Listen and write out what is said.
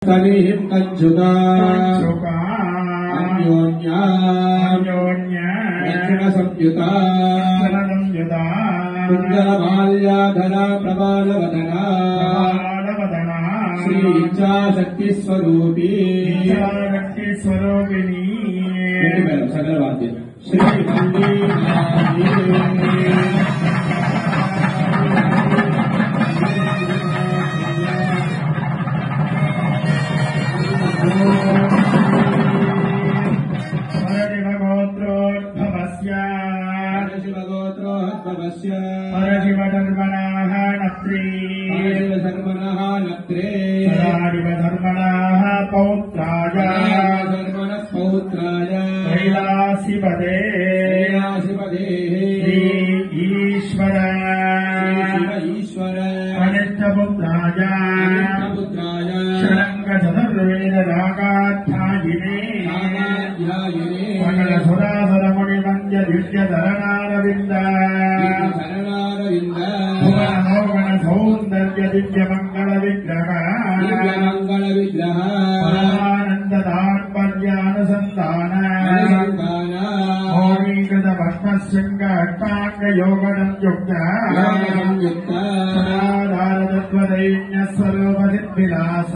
तनीं कंजुका अन्योन्या रक्षणसंयुता कुञ्जरमाल्याधरा प्रबालवदना श्रीइच्छाशक्तिस्वरूपी सकलवाद्य परशिवधर्मणाः नत्रे धर्मणाः पौत्राय कैलासिपदे ईश्वर अनिष्टपुत्राय शरङ्गचतुर्वेदरागाध्यायिने सकलसुरासुरमुनिवन्द्य दिव्यधरणारविन्द भुवनमोहन सौन्दर्य दिव्यमङ्गलविग्रह परमानन्दतात्पर्यानुसन्धान मौनीकृत भस्मशृङ्गाष्टाङ्गयोगनं युक्त सदाधारतत्त्वदैन्यस्वरूपसिद्धिलास